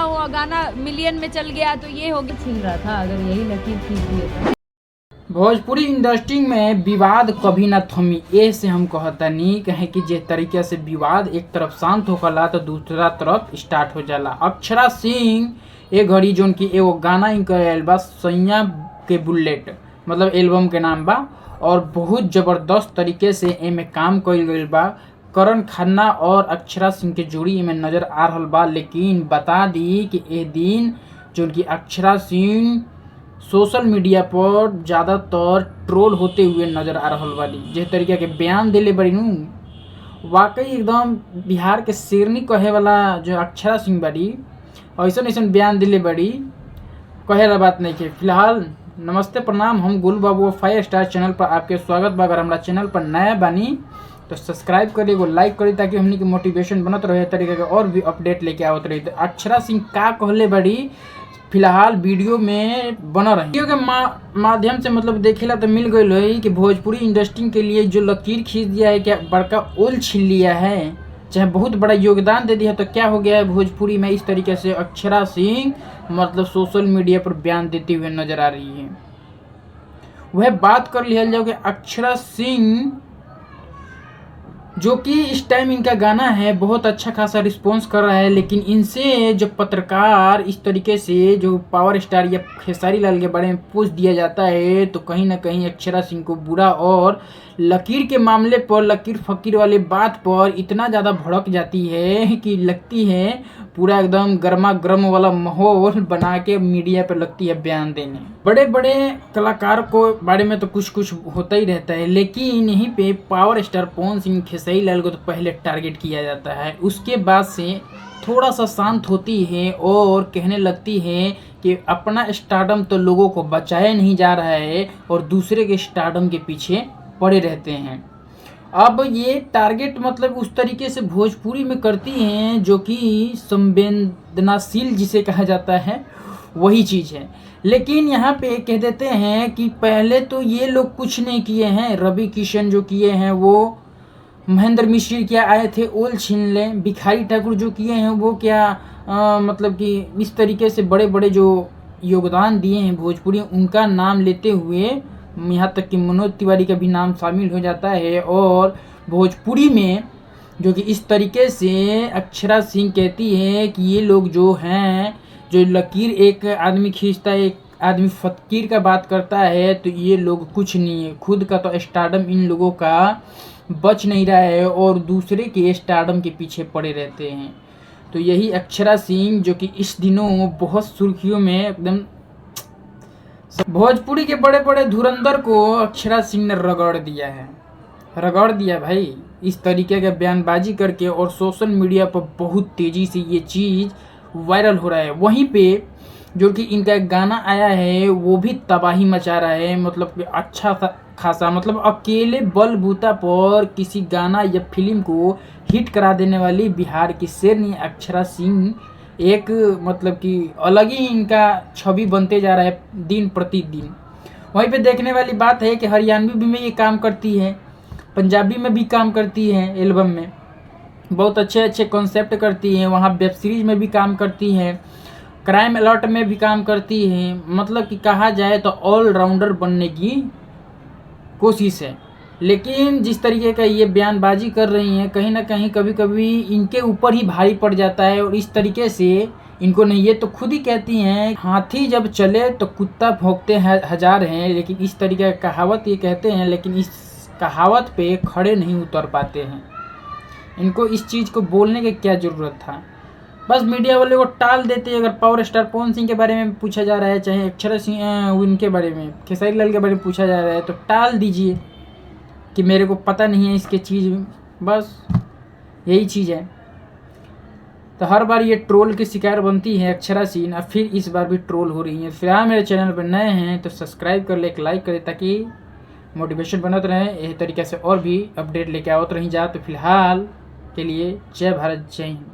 हुआ गाना मिलियन में चल गया तो ये हो गया। छीन रहा था अगर यही लकीर खींच दिए तो। भोजपुरी इंडस्ट्री में विवाद कभी ना थमी, ए से हम कहतानी कहे कि जे तरीके से विवाद एक तरफ शांत होकला तो दूसरा तरफ स्टार्ट हो जाला। अक्षरा सिंह ए घड़ी जोन की एगो गाना इनकर बा सैया के बुलेट, मतलब एल्बम के नाम बा, और बहुत जबरदस्त तरीके से एमे काम कइल गइल बा। करण खन्ना और अक्षरा सिंह के जोड़ी में नजर आ रहल बा। लेकिन बता दी कि ए दिन जो कि अक्षरा सिंह सोशल मीडिया पर ज़्यादातर ट्रोल होते हुए नजर आ रहल बाड़ी। जिस तरीके के बयान दिले बड़ी नू, वाकई एकदम बिहार के शेरनी कहे वाला जो अक्षरा सिंह बाड़ी ऐसा ऐसा बयान दिले बड़ी, कहे वाला बात नहीं के। फिलहाल नमस्ते प्रणाम, हम गुल बाबू 5 स्टार चैनल पर आपके स्वागत बा। अगर हमारा चैनल पर नया बानी तो सब्सक्राइब करिए, वो लाइक करिए ताकि हमनी के मोटिवेशन बनत रहे, तरीके के और भी अपडेट लेके आवत रही। तो अक्षरा सिंह का कहले बड़ी फिलहाल वीडियो में बना रही। वीडियो के माध्यम से मतलब देखेला तो मिल गई है कि भोजपुरी इंडस्ट्री के लिए जो लकीर खींच दिया है, क्या बड़का ओल छीन लिया है, चाहे बहुत बड़ा योगदान दे दिया है, तो क्या हो गया है भोजपुरी में। इस तरीके से अक्षरा सिंह मतलब सोशल मीडिया पर बयान देते हुए नजर आ रही है। वह बात कर लिया जाओ कि अक्षरा सिंह जो कि इस टाइम इनका गाना है बहुत अच्छा खासा रिस्पॉन्स कर रहा है, लेकिन इनसे जो पत्रकार इस तरीके से जो पावर स्टार या खेसारी लाल के बारे में पूछ दिया जाता है, तो कहीं ना कहीं अक्षरा सिंह को बुरा, और लकीर के मामले पर लकीर फकीर वाले बात पर इतना ज़्यादा भड़क जाती है कि लगती है पूरा एकदम गर्मा गर्म वाला माहौल बना के मीडिया पर लगती है बयान देने। बड़े बड़े कलाकार को बारे में तो कुछ कुछ होता ही रहता है, लेकिन यहीं पे पावर स्टार पवन सिंह खेसारी लाल को तो पहले टारगेट किया जाता है, उसके बाद से थोड़ा सा शांत होती है और कहने लगती है कि अपना स्टारडम तो लोगों को बचाया नहीं जा रहा है और दूसरे के स्टारडम के पीछे पड़े रहते हैं। अब ये टारगेट मतलब उस तरीके से भोजपुरी में करती हैं जो कि संवेदनाशील जिसे कहा जाता है, वही चीज़ है। लेकिन यहाँ पे कह देते हैं कि पहले तो ये लोग कुछ नहीं किए हैं, रवि किशन जो किए हैं वो, महेंद्र मिश्र क्या आए थे ओल छीन लें, भिखारी ठाकुर जो किए हैं वो क्या मतलब कि इस तरीके से बड़े बड़े जो योगदान दिए हैं भोजपुरी, उनका नाम लेते हुए यहाँ तक कि मनोज तिवारी का भी नाम शामिल हो जाता है। और भोजपुरी में जो कि इस तरीके से अक्षरा सिंह कहती है कि ये लोग जो हैं, जो लकीर एक आदमी खींचता है, एक आदमी फकीर का बात करता है, तो ये लोग कुछ नहीं है, खुद का तो स्टारडम इन लोगों का बच नहीं रहा है और दूसरे के स्टारडम के पीछे पड़े रहते हैं। तो यही अक्षरा सिंह जो कि इस दिनों बहुत सुर्खियों में एकदम, भोजपुरी के बड़े बड़े धुरंधर को अक्षरा सिंह ने रगड़ दिया है, रगड़ दिया भाई इस तरीके का बयानबाजी करके। और सोशल मीडिया पर बहुत तेज़ी से ये चीज़ वायरल हो रहा है। वहीं पे जो कि इनका गाना आया है वो भी तबाही मचा रहा है, मतलब कि अच्छा खासा, मतलब अकेले बलबूता पर किसी गाना या फिल्म को हिट करा देने वाली बिहार की शेरनी अक्षरा सिंह एक मतलब कि अलग ही इनका छवि बनते जा रहा है दिन प्रतिदिन। वहीं पे देखने वाली बात है कि हरियाणवी भी में ये काम करती है, पंजाबी में भी काम करती है, एल्बम में बहुत अच्छे अच्छे कॉन्सेप्ट करती हैं, वहाँ वेब सीरीज में भी काम करती हैं, क्राइम अलर्ट में भी काम करती हैं, मतलब कि कहा जाए तो ऑलराउंडर बनने की कोशिश है। लेकिन जिस तरीके का ये बयानबाजी कर रही हैं, कहीं ना कहीं कभी कभी इनके ऊपर ही भारी पड़ जाता है। और इस तरीके से इनको नहीं, ये तो खुद ही कहती हैं हाथी जब चले तो कुत्ता भौंकते हैं हजार हैं, लेकिन इस तरीके का कहावत ये कहते हैं, लेकिन इस कहावत पे खड़े नहीं उतर पाते हैं। इनको इस चीज़ को बोलने की क्या ज़रूरत था, बस मीडिया वाले को टाल देते हैं। अगर पावर स्टार पवन सिंह के बारे में पूछा जा रहा है, चाहे अक्षरा सिंह उनके बारे में, खेसारी लाल के बारे में पूछा जा रहा है, तो टाल दीजिए कि मेरे को पता नहीं है इसके चीज़, बस यही चीज़ है। तो हर बार ये ट्रोल की शिकार बनती है अक्षरा सिंह, अब फिर इस बार भी ट्रोल हो रही है। फिलहाल मेरे चैनल पर नए हैं तो सब्सक्राइब कर ले, एक लाइक करें ताकि मोटिवेशन बनत रहे, यही तरीके से और भी अपडेट लेके आवत रही जा। तो फिलहाल के लिए जय भारत, जय हिंद।